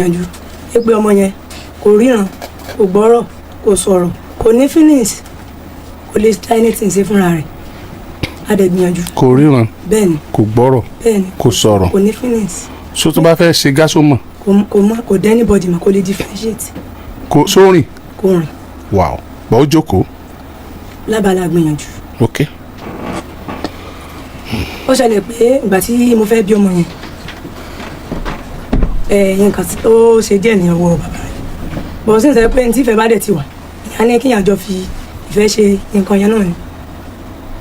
yanjú pé ọmọ yẹn kò ríran kò gbọ́rọ̀ kò sọ̀rọ̀ kò ní feelings kò lè try anything ṣe fúnra rẹ̀ a dẹ̀ gbìyànjú. kò ríran bẹ́ẹ̀ni kò gbọ́rọ̀ bẹ́ẹ̀ni kò sọ̀rọ̀ kò ní feelings. so tó bá fẹ́ ṣe gáṣó mọ̀. kò dé anybody mọ̀ kò lè differentiate. kò sórìn. kò rìn. wow bọ́ ó jókòó. lábala gbìyànjú. ok. ó ṣẹlẹ̀ pé ìgbà tí mo fẹ́ bí ọmọ yẹn nǹkan tó ṣe díẹ̀ ní ọwọ́ bàbá rẹ̀ bọ̀ sí ìṣẹ́ pé ní tí ìfẹ́ bá dẹ̀ ti wà ìyá ní kíyàn jọ fi ìfẹ́ ṣe nǹkan yẹn náà ni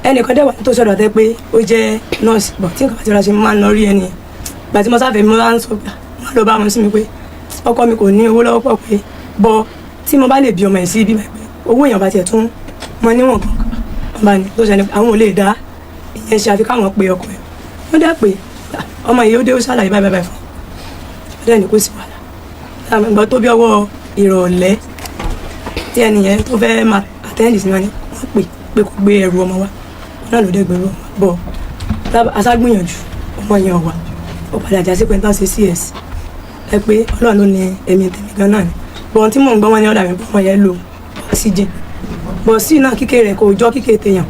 ẹnìkan dẹ̀ wà tó ṣọ̀dọ̀ tẹ́ pé ó jẹ́ nọ́ọ̀sì bọ̀ tí nǹkan bá ti ra ṣe máa ń lọ rí ẹni yẹn ìgbà tí mo sáfẹ́ mi máa ń sọ pé máa lọ bá wọn sí mi pé ọkọ mi kò ní owó lọ́wọ́ pọ̀ pé bọ̀ tí mo bá lè bí ọmọ yẹn sí bíbẹ̀ pé owó èèyàn bá tiẹ̀ tún mọ níwọ̀n kan bá ní tó ṣẹlẹ̀ àwọn ò lè dá ìyẹn ṣe àfi káwọn pe ọkọ ẹ̀ wọ́n dẹ̀ pé ọmọ yìí ó dé ó ṣàlàyé báyìí báyìí fún ọdẹ ní kò sí wàhálà àgbà tó bí ọwọ́ ìrọ̀lẹ́ tí ẹnìyẹn tó fẹ́ máa àtẹ́ǹdì sí wọn ni wọ́n pè kó gbé ẹrù ọmọ wa náà ló dé gbèrú ọmọ bọ̀ aṣágbìyànjú ọmọ yẹn ọ̀wà ó padà já sí pé tán ṣe cs ẹ pé ọlọ́run ló ní ẹ̀mí tèmi gan náà ni bọ̀ tí mò ń gbọ́ wọn ní ọ̀dà mi pé ọmọ yẹn lò oxygen bọ̀ sí náà kíkẹ́ rẹ̀ kò jọ kíkẹ́ tèèyàn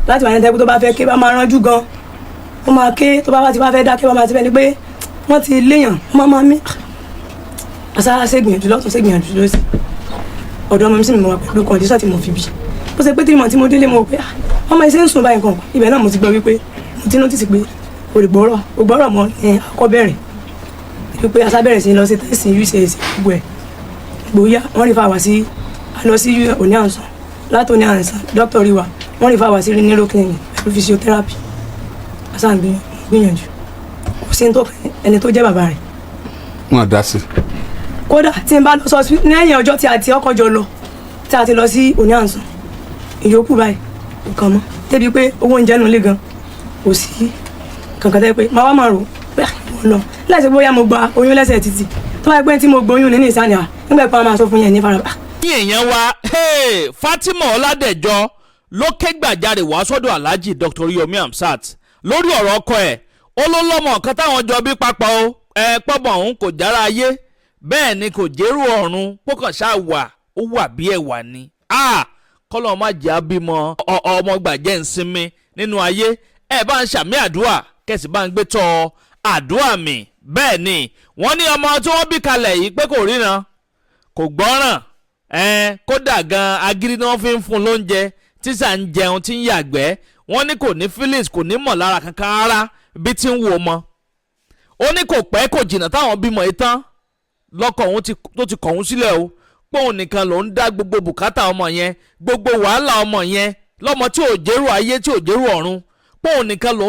láti wà ní ẹ̀tẹ́kù tó bá fẹ́ ké bá máa ránjú gan ó máa ké tó bá ti bá fẹ́ dáké bá máa ti fẹ́ ni pé wọ́n ti léèyàn wọ́n máa mí àṣà ṣègbìyànjú lọ́tún ṣègbìyànjú lọ́sí ọ̀dọ̀ ọmọ mi sì mi wà pẹ̀lú kọ̀ǹdíṣà tí mo fi bí bó ṣe pé 3 months tí mo délé mo pé ọmọ iṣẹ́ ń sùn báyìí kan ibẹ̀ náà mo ti gbọ́ wípé mo ti nọ́tìsì pé ògbọ́rọ̀ mọ́ ní àkọ́kọ́ bẹ̀rẹ̀ wípé àṣà bẹ̀rẹ̀ sí lọ sí tẹ́sí ucs gbogbo ẹ̀ gbòóyá wọ́n rí fáwà sí lọ sí òní àǹsán látòní àǹsán dókítà rí wa wọ́n rí fáwà sí neuro clinic pẹ̀lú physiotherapy àṣà gbìyànjú kò sí ẹni tó jẹ́ bàbá rẹ̀. wọn dá sí. kódà tí n bá lọ sọ lẹ́yìn ọjọ́ tí a ti ọkọ̀ jọ lọ tí a ti lọ sí òní àǹsán ìyókù báyìí nǹkan mọ́ débi pé owó oúnjẹ nulẹ̀ gan kò sí kankan tẹ́ pé máa wá máa rò bẹ́ẹ̀ wọ́n lọ láìsí bóyá mo gba oyún lẹ́sẹ̀ títì tó bá gbé tí mo gbóyún ní ìsàlẹ̀ à nígbà pé wọ́n máa sọ fún yẹn ní faraba. ní èèyàn wa Fatima Ọládẹjọ ló ké gbàjarè wá sọ́dọ̀ Alhaji Dr. Oriyomi Hamzat lórí ọ̀rọ̀ ọkọ ẹ̀ ó ló lọ́mọ kan táwọn jọ bí papọ̀ o pọ́bọ̀ òun kò jára ayé bẹ́ẹ̀ ni kò jẹ́rù ọ̀run pókàn ṣáà wà ó wà bí ẹ̀wà ni kọ́lọ́ má jẹ́ abímọ ọmọ gbàjẹ́ ìsinmi nínú ayé ẹ̀ bá ń ṣàmì àdúrà kẹ̀sì bá ń gbé tọ́ àdúrà mi bẹ́ẹ̀ ni wọ́n ní ọmọ tí wọ́n bí kalẹ̀ yìí pé kò ríran kò gbọ́ràn kódà gan agídí ni wọ́n fi ń fún lóúnjẹ tí sà ń jẹun tí ń yàgbẹ́ wọ́n ní kò ní feelings kò ní mọ̀ lára kankan rárá bí tí ń wo mọ́ ó ní kò pẹ́ kò jìnnà táwọn bímọ yìí tán lọ́kọ̀ òun tó ti kọ̀ òun sílẹ̀ o pé òun nìkan ló ń dá gbogbo bùkátà ọmọ yẹn gbogbo wàhálà ọmọ yẹn lọ́mọ tí ò jẹ́rù ayé tí ò jẹ́rù ọ̀run pé òun nìkan ló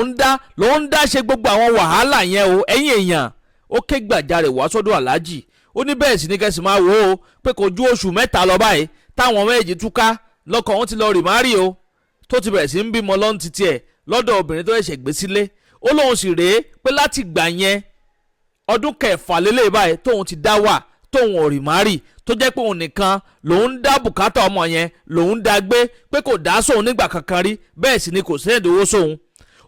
ń dá ṣe gbogbo àwọn wàhálà yẹn o ẹ̀yin èèyàn ó ké gbàjarè wá sọ́dọ̀ aláàjì ó ní bẹ́ẹ̀ sì ni kẹ́sì máa wò ó pé kò ju oṣù 3 lọ báyìí táwọn méjì túká lọ́kọ̀ òun ti lọ rì márì o tó ti bẹ̀rẹ̀ sí ń bímọ lọ́n ti tiẹ̀ lọ́dọ̀ obìnrin tó ṣẹ̀ṣẹ̀ gbé sílé ó lóun sì rèé pé láti gbà yẹn ọdún 6 lélẹ̀ báyìí tóun ti dá wà tóun ò rì márì tó jẹ́ pé òun nìkan lòun dá bùkátà ọmọ yẹn lòun dá gbé pé kò dá sóun nígbà kankan rí bẹ́ẹ̀ sì ni kò sẹ́yìn owó sóun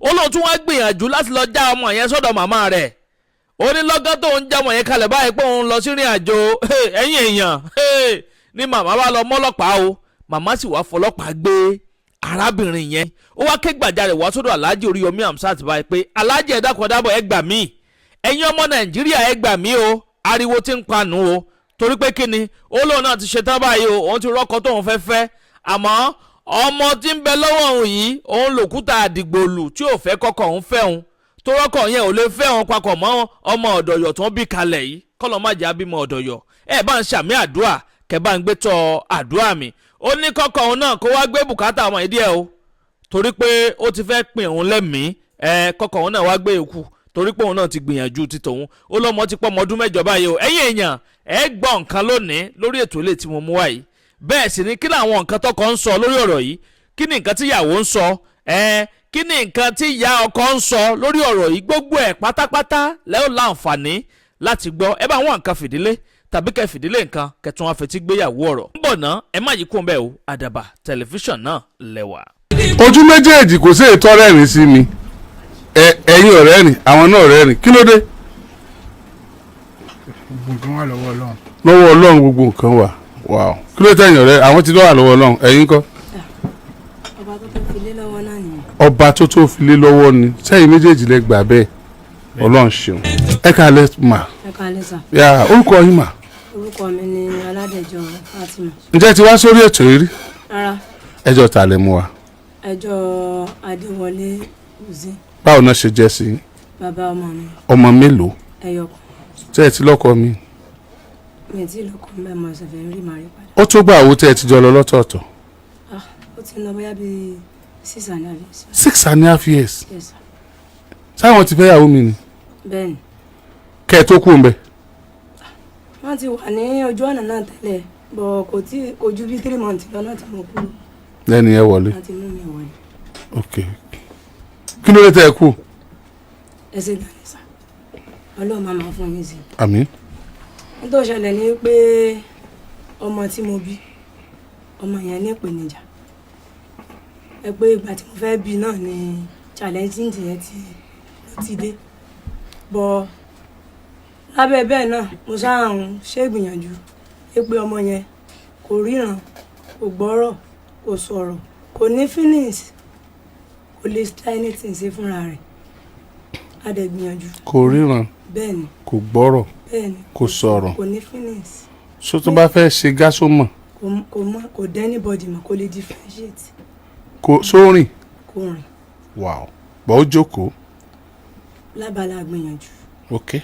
ó lóun tún wá gbìyànjú láti lọ já ọmọ yẹn sọ́dọ̀ màmá rẹ̀ ó ní lọ́gán tóun já ọmọ yẹn kalẹ̀ báyìí pé òun lọ sí ìrìn àjò ẹ̀yìn èèyàn ni màmá bá lọ mọ́lọ́pàá o màmá sì wá fọlọ́pàá gbé arábìnrin yẹn ó wá ké gbàjarè wá sọ́dọ̀ Alhaji Oriyomi Hamzat báyìí pé Alhaji ẹ dákun dábọ̀ ẹ gbà mí ẹ̀yin ọmọ Nàìjíríà ẹ gbà mí o ariwo ti ń panu o torí pé kíni ó lóun náà ti ṣetán báyìí o òun ti rọ́kọ tóun fẹ́ fẹ́ àmọ́ ọmọ tí ń bẹ lọ́wọ́ òun yìí òun lòkúta àdìgbòlù tí ò fẹ́ kọ́kọ́ òun fẹ́ òun tó rọ́kọ̀ yẹn ò lè fẹ́ òun papọ̀ mọ́ ọmọ ọ̀dọ̀yọ̀ tó ń bí kalẹ̀ yìí kọ́lọ́ má jẹ́ abímọ ọ̀dọ̀yọ̀ ẹ bá ń ṣàmì àdúrà kẹ bá ń gbé tọ àdúrà mi ó ní kọ́kọ́ òun náà kó wá gbé bùkátà ọmọ ìdí ẹ̀ o torí pé ó ti fẹ́ pin òun lẹ́mìí kọ́kọ́ òun náà wá gbé ikú torí pé òun náà ti gbìyànjú ti tòun ó lọ́mọ ti pọ́ ọmọ ọdún 8 báyìí o ẹ̀yin èèyàn ẹ gbọ́ nǹkan lónìí lórí ètò ilé tí mo mú wá yìí bẹ́ẹ̀ sì ni kí làwọn nǹkan tọkọ ń sọ lórí ọ̀rọ̀ yìí kí ni nǹkan tí ìyàwó ń sọ kí ni nǹkan tí ìyá ọkọ ń sọ lórí ọ̀rọ̀ yìí gbogbo ẹ̀ pátápátá lẹ́yìn láǹfààní láti gbọ́ ẹ bá wọn nǹkan fìdílé tàbí kẹ́ fìdílé nǹkan kẹtùn afẹ́tí gbéyàwó ọ̀rọ̀ ń bọ̀ ná ẹ má yí kún bẹ́ẹ̀ o Àdàbà tẹlifíṣàn náà lẹ́wà. ojú méjèèjì kò sí ètò rẹ́rìn sí mi ẹ̀yin ọ̀rẹ́ rìn àwọn náà ọ̀rẹ́ rìn kí ló dé. gbogbo nǹkan wà lọ́wọ́ Ọlọ́run. lọ́wọ́ Ọlọ́run gbogbo nǹkan wà. Wow. Kí ló tẹ̀yìn ọ̀rẹ́ àwọn tí lọ́wọ́ lọ́wọ́ Ọlọ́run ẹ̀yin kọ́. ọba tó tó fi lé lọ́wọ́ náà nìyẹn. Ọba tó tó fi lé lọ́wọ́ ni sẹ́yìn méjèèjì lẹ gbà bẹ́ẹ̀ Ọlọ́run ṣeun. Ẹ káalẹ́ mà. ẹ káalẹ́ sà. Yà orúkọ yín mà. orúkọ mi ni Aládẹjọ Fatima. Ǹjẹ́ ti wá sórí ètò yìí rí? rárá. Ẹjọ́ ta lẹ mú wa. ẹjọ́ Adéwọlé Uzi. Báwo náà ṣe jẹ́ sí i? bàbá ọmọ mi. Ọmọ mélòó? ẹyọkọ. Ṣé ẹ ti lọ́kọ mi? mi ò tí ì lọ́kọ mbẹ́ mọ́ ṣẹ̀fẹ̀ rí màrí padà. Ó tó gbà owó tẹ́ ẹ ti jọ lọ lọ́tọ̀ọ̀tọ̀. ó ti ń lọ bóyá bíi 6.5 years. 6.5 years. Yes, sir. Sáwọn ti fẹ́ yàwó mi ni. bẹ́ẹ̀ni. Kẹ́ ẹ tó kú mbẹ. wọ́n ti wà ní ojú ọ̀nà náà tẹ́lẹ̀ bọ̀ kò ju bí 3 months lọ́nà tí mo kúrò. Lẹ́ni ẹ wọlé. wọ́n ti mú mi wọlé. Ok. Kí ló dé tẹ́ ẹ kú? ẹ ṣe dàní sá Ọlọ́run máa máa fún yín sí. Àmín. nítorí ṣẹlẹ̀ ni pé ọmọ tí mo bí ọmọ yẹn ní ìpèníjà ẹ pé ìgbà tí mo fẹ́ bí náà ni challenging yẹn ti dé bọ́ lábẹ́ bẹ́ẹ̀ náà mo sáà ń ṣègbìyànjú pé ọmọ yẹn kò ríran kò gbọ́rọ̀ kò sọ̀rọ̀ kò ní feelings kò lè try anything ṣe fúnra rẹ̀ a dẹ̀ gbìyànjú. Kò ríran. bẹ́ẹ̀ni. Kò gbọ́rọ̀. bẹ́ẹ̀ni. Kò sọ̀rọ̀. kò ní feelings. So tó bá fẹ́ ṣe gásó mọ̀. kò dẹ́ anybody mọ̀ kò lè differentiate. Kò sórìn. kò rìn. Wow. Bọ́ ó jókòó. lábala gbìyànjú. Ok.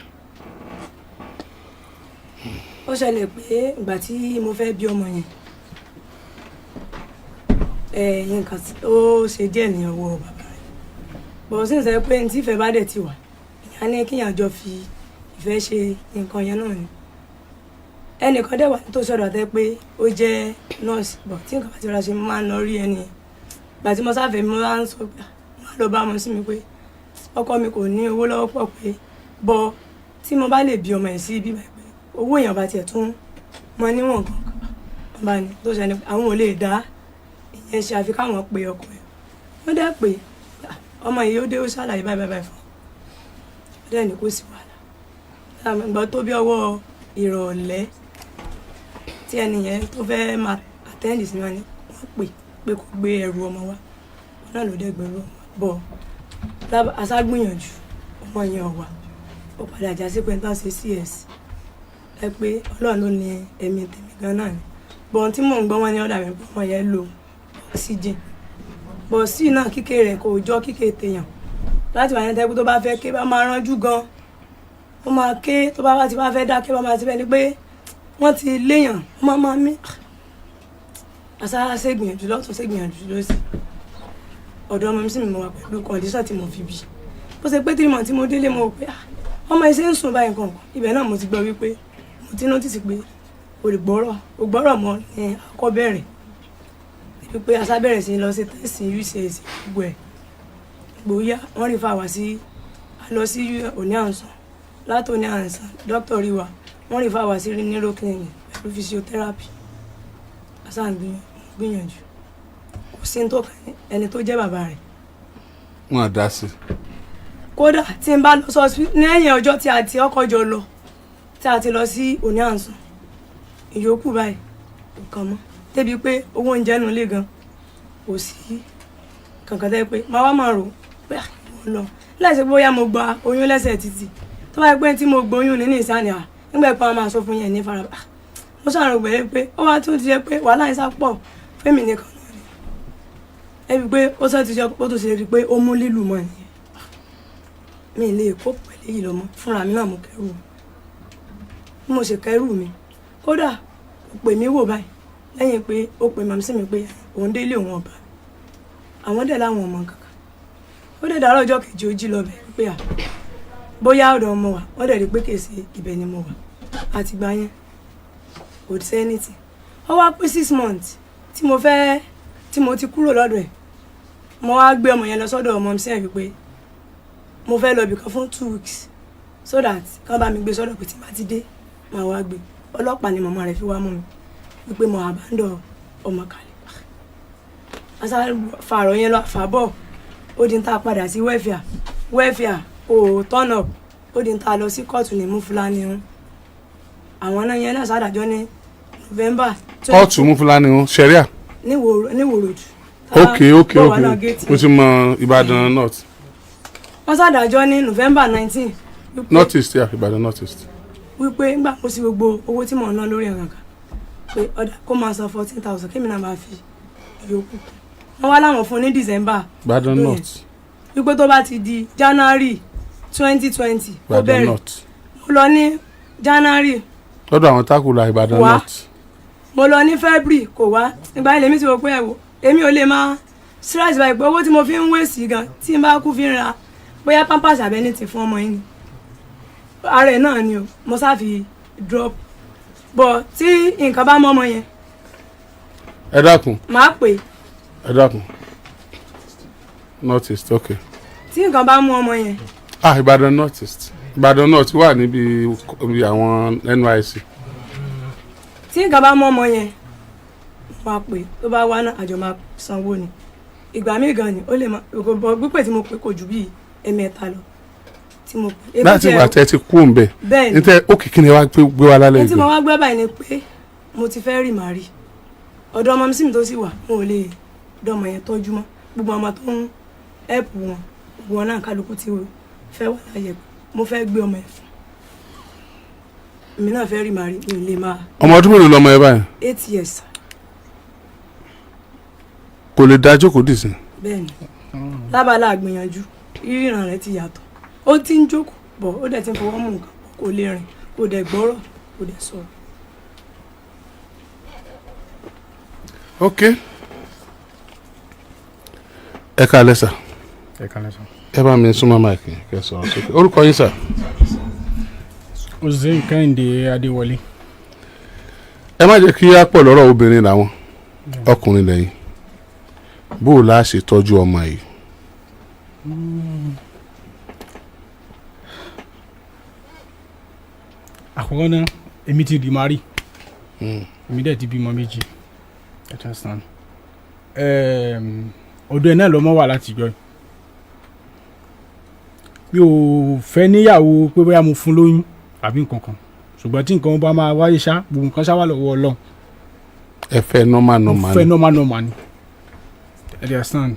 ó ṣẹlẹ̀ pé ìgbà tí mo fẹ́ bí ọmọ yẹn nǹkan ó ṣe díẹ̀ ní ọwọ́ bàbá rẹ̀ bọ̀ sí ìṣẹ́ pé ní tí ìfẹ́ bá dẹ̀ ti wà ìyá ní kíyàn jọ fi ìfẹ́ ṣe nǹkan yẹn náà ni ẹnìkan dẹ̀ wà tó sọ̀rọ̀ tẹ́ pé ó jẹ́ nọ́ọ̀sì bọ̀ tí nǹkan bá ti ra ṣe máa ń lọ rí ẹni yẹn ìgbà tí mo sáfẹ́ mo máa ń sọ pé wọ́n lọ bá ọmọ sí mi pé ọkọ mi kò ní owó lọ́wọ́ pọ̀ pé bọ́ tí mo bá lè bí ọmọ yẹn sí bíbá pé owó èèyàn bá tiẹ̀ tún mọ níwọ̀n kankan bá ní tó ṣe ni àwọn ò lè dá ìyẹn ṣe àfi káwọn pe ọkọ ẹ̀ wọ́n dẹ́ pé ọmọ yìí ó dé ó ṣàlàyé báyìí báyìí fún un dẹ́ ní kò sí wàhálà ìgbà tó bí ọwọ́ ìrọ̀lẹ́ tí ẹni yẹn tó fẹ́ máa àtẹ́ǹdì sí wọn ni wọ́n pé kò gbé ẹrù ọmọ wa wọn náà ló dẹ́ gbẹ̀rù ọmọ bọ̀ aṣágbìyànjú ọmọ yẹn ọ̀wà ó padà já sí pé tán ṣe cs ẹ pé Ọlọ́run ló ní ẹ̀mí tèmi gan náà ni bọ̀n tí mò ń gbọ́ wọn ní ọ̀dà mi pé ọmọ yẹn lo oxygen bọ̀ sí náà kíkẹ́ rẹ̀ kò jọ kíkẹ́ tèèyàn láti wà ní tẹ́kù tó bá fẹ́ ké bá máa ránjú gan ó máa ké tó bá ti bá fẹ́ dáké bá máa ti fẹ́ ni pé wọ́n ti léèyàn wọ́n máa mí àṣà ṣègbìyànjú lọ́tún ṣègbìyànjú lọ́sì ọ̀dọ̀ ọmọ mi sì mi wà pẹ̀lú kọ̀ǹdíṣà tí mo fi bí bó ṣe pé 3 months tí mo délé mo pé ọmọ iṣẹ́ ń sùn báyìí kankan ibẹ̀ náà mo ti gbọ́ wípé mo ti notice pé ògbọ́rọ̀ mọ́ ní akọ́ bẹ̀rẹ̀ wípé àṣà bẹ̀rẹ̀ sí lọ sí tẹ̀sí ucs gbogbo ẹ̀ gbòóyá wọ́n rí fáwa sí lọ sí òní àǹsán láti òní àǹsán dókítà rí wa wọ́n rí fáwa sí neuro clinic pẹ̀lú physiotherapy àṣà ń gbìyànjú kò sí tó ẹni tó jẹ́ bàbá rẹ̀. Wọ́n á dá sí. kódà tí n bá lọ sọ ní ẹ̀yìn ọjọ́ tí a ti ọkọ̀ jọ lọ tí a ti lọ sí òní àǹsán ìyókù báyìí kò kàn mọ́ débi pé owó oúnjẹ nù lé gan kò sí kankan tẹ́ pé máa wá máa rò pé mo lọ láìsí bóyá mo gba oyún lẹ́sẹ̀ títì tó bá yẹ pé tí mo gba oyún ní ìsáni nígbà pé wọ́n máa sọ fún yẹn ní faraba mo ṣàrò gbẹ̀rẹ̀ pé ó wá tún ti jẹ́ pé wàhálà ìsá pọ̀ fẹ́mi nìkan náà ni ẹbí pé ó sọ ti jẹ́ ó tó ṣe rí pé ó mú lílù mọ́ nìyẹn mi lè kó pẹ̀lú èyí lọ́mọ fúnra mi náà mo kẹ́rù mi mo ṣe kẹ́rù mi kódà ó pè mí wò báyìí lẹ́yìn pé ó pè màmí sí mi pé òun délé òun ọba àwọn dẹ̀ láwọn ọmọ kankan ó dẹ̀ dàárọ̀ ọjọ́ kejì ó jí lọ bẹ̀ pé bóyá ọ̀dọ̀ ọmọ wa wọ́n dẹ̀ rí pé kèsì ibẹ̀ ni mo wà àtìgbà yẹn kò sí anything ó wá pé 6 months tí mo ti kúrò lọ́dọ̀ ẹ̀ mo wá gbé ọmọ yẹn lọ sọ́dọ̀ ọmọ mi sí ẹ̀ wípé mo fẹ́ lọ bìkan fún 2 weeks so that kán bá mi gbé sọ́dọ̀ pé tí bá ti dé máa wá gbé ọlọ́pàá ni màmá rẹ̀ fi wá mú mi wípé mo àbándọ̀ ọmọ kalẹ̀ àṣà fààrọ̀ yẹn lọ àfàbọ̀ ó di ń ta padà sí welfare ò turn up ó di ń ta lọ sí kóòtù ní mú fúlàní ń àwọn náà yẹn náà ṣàdájọ́ ní November. kóòtù mú Fúlàní wọn ṣẹ̀ríà. ní wòròdù. ok mo ti mọ Ìbàdàn north. wọ́n ṣàdájọ́ ní November 19. north east yà Ìbàdàn north east. wípé ńgbà mo sì gbogbo owó tí mò ń ná lórí ẹ̀rọ kan pé ọ̀dà kó máa san 14,000 kémi náà máa fi ìyókù. wọ́n wá láwọn fún ní December. Ìbàdàn north. wípé tó bá ti di January 2020 ó Ìbàdàn bẹ̀rẹ̀. north. mo lọ ní January. lọ́dọ̀ àwọn tákùlà Ìbàdàn north. mo lọ ní February kò wá ìgbà ilé mi ti wọ pé ẹ̀wọ̀ èmi ò lè máa stress báyìí pé owó tí mo fi ń wéèsì gan tí n bá kú fi ń ra bóyá pampers àbẹ́ni ti fún ọmọ yín ni ara ẹ̀ náà ni o mo sáfi drop bọ̀ tí nǹkan bá mọ́ ọmọ yẹn. ẹ dákun. màá pè. ẹ dákun. north east ok. tí nǹkan bá mú ọmọ yẹn. Ìbàdàn north east Ìbàdàn north wà níbi àwọn NYSC. tí nǹkan bá mú ọmọ yẹn máa pè tó bá wá náà àjọ máa sanwó ni ìgbà míì gan ni ó lè máa gbígbé tí mo pè kò ju bíi ẹ̀mẹ́ta lọ tí mo pè. láti ìgbà tẹ́ ti kú òǹbẹ níta ó kìkì ni wàá gbé wa lálẹ́ ìgbẹ́. ní tí mo wá gbé báyìí ni pé mo ti fẹ́ rì màá rí ọ̀dọ̀ ọmọ mi sì mi tó sì wà mo ò lè dọ́mọ yẹn tọ́jú mọ́ gbogbo ọmọ tó ń ẹ̀pù wọn gbogbo wọn náà kálukú tí fẹ́ wà láyé mo fẹ́ gbé ọmọ yẹn fún mi náà fẹ́ rì màá rí mi ò lè máa. ọmọ ọdún mélòó lọmọ ẹ báyìí. 8 years. kò lè dá jókòó dì sí. bẹ́ẹ̀ni lábàlá àgbìyànjú ríran rẹ̀ ti yàtọ̀ ó ti ń jókòó bọ̀ ó dẹ̀ ti ń fọwọ́ mú nǹkan kò lè rìn kò dẹ̀ gbọ́rọ̀ kò dẹ̀ sọ̀rọ̀. ok ẹ káalẹ́ sà. ẹ káalẹ́ sà. ẹ bá mi súnmọ́ máìkì kẹ́ sọ̀rọ̀ sókè orúkọ yín sà. Hussein Kẹ́hìndé Adéwọlé. ẹ má jẹ́ kí á pọ̀ lọ́rọ̀ obìnrin làwọn ọkùnrin lẹ́yìn bó o la ṣe tọ́jú ọmọ yìí. àkọ́kọ́ náà èmi ti di mari èmi dẹ̀ ti bímọ méjì ọ̀dọ̀ ẹ̀ náà lọ́mọ wà látijọ́ mi ò fẹ́ níyàwó pé bóyá mo fún lóyún àbí nǹkan kan ṣùgbọ́n tí nǹkan bá máa wáyé ṣá gbogbo nǹkan ṣá wà lọ́wọ́ Ọlọ́run. ẹ fẹ́ normal ni. fẹ́ normal ni understand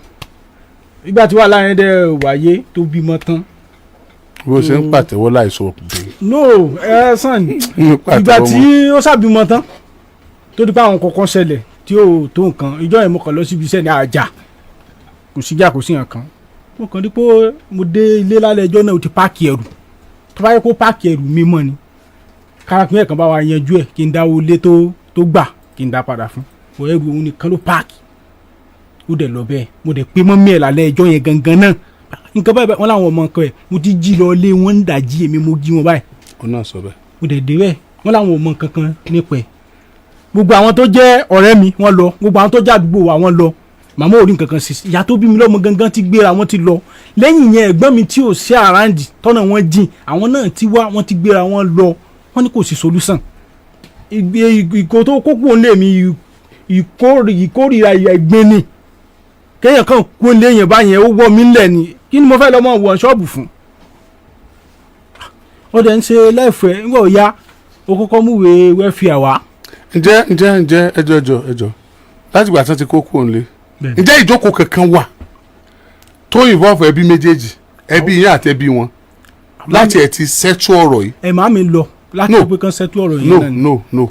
ìgbà tí wàhálà yẹn dẹ̀ wáyé tó bímọ tán. bó ṣe ń pàtẹ́wọ́ láìsọ òkùnkùn. no ẹ sàn ìgbà tí ó ṣàbímọ tán tó dípẹ́ àwọn kọ̀ọ̀kan ṣẹlẹ̀ tí ó tó nǹkan ìjọ yẹn mo kàn lọ síbi iṣẹ́ ní àjà kò síjà kò sí nǹkan mo kàn dípò mo dé ilé lálẹ́ ẹjọ́ náà ó ti páàkì ẹrù tó bá yẹ kó páàkì ẹrù mi mọ́ ni kárakùn ẹ̀kan bá wa yanjú ẹ̀ kí n dáwó ilé tó gbà kí n dá padà fún mo ẹrù òun nìkan ló páàkì ó dẹ̀ lọ bẹ́ẹ̀ mo dẹ̀ pé mọ́mí ẹ̀ lálẹ́ ẹjọ́ yẹn gangan náà nǹkan báyìí wọ́n láwọn ọmọ nǹkan ẹ̀ mo ti jí lọ lé wọn ń dàjí èmi mo jí wọn báyìí. ó náà sọ bẹ́ẹ̀. mo dẹ̀ dé bẹ́ẹ̀ wọ́n láwọn ọmọ kankan nípa ẹ̀ gbogbo àwọn tó jẹ́ ọ̀rẹ́ mi wọ́n lọ gbogbo àwọn tó jẹ́ àdúgbò wa wọ́n lọ màmá ò rí nǹkan kan sí ìyá tó bí mi lọ́mọ gangan ti gbéra wọ́n ti lọ lẹ́yìn yẹn ẹ̀gbọ́n mi tí ò sí àràǹdì tọ́nà wọn jìn àwọn náà ti wá wọ́n ti gbéra wọ́n lọ wọ́n ní kò sí solution ìkó tó kókó lé mi ìkórìíra ẹ̀gbin ni kéèyàn kan kó léèyàn báyẹn ó wọ́ mi ńlẹ̀ ni kí ni mo fẹ́ lọ́mọ wọ̀ ṣọ́ọ̀bù fún ó dẹ̀ ń ṣe lẹ́fẹ̀ẹ́ ńgbà ó yá ó kọ́kọ́ múwèé wẹ́fìà wá. ǹjẹ́ ẹjọ́ láti ìgbà tí wọ́n ti kó kúrò nílé ǹjẹ́ ìjókòó kankan wà tó involve ẹbí méjèèjì ẹbí yín àti ẹbí wọn láti ẹ̀ ti ṣẹ́tú ọ̀rọ̀ yìí. ẹ̀ máa mi lọ láti pé kan ṣẹ́tú ọ̀rọ̀ yìí náà ni. no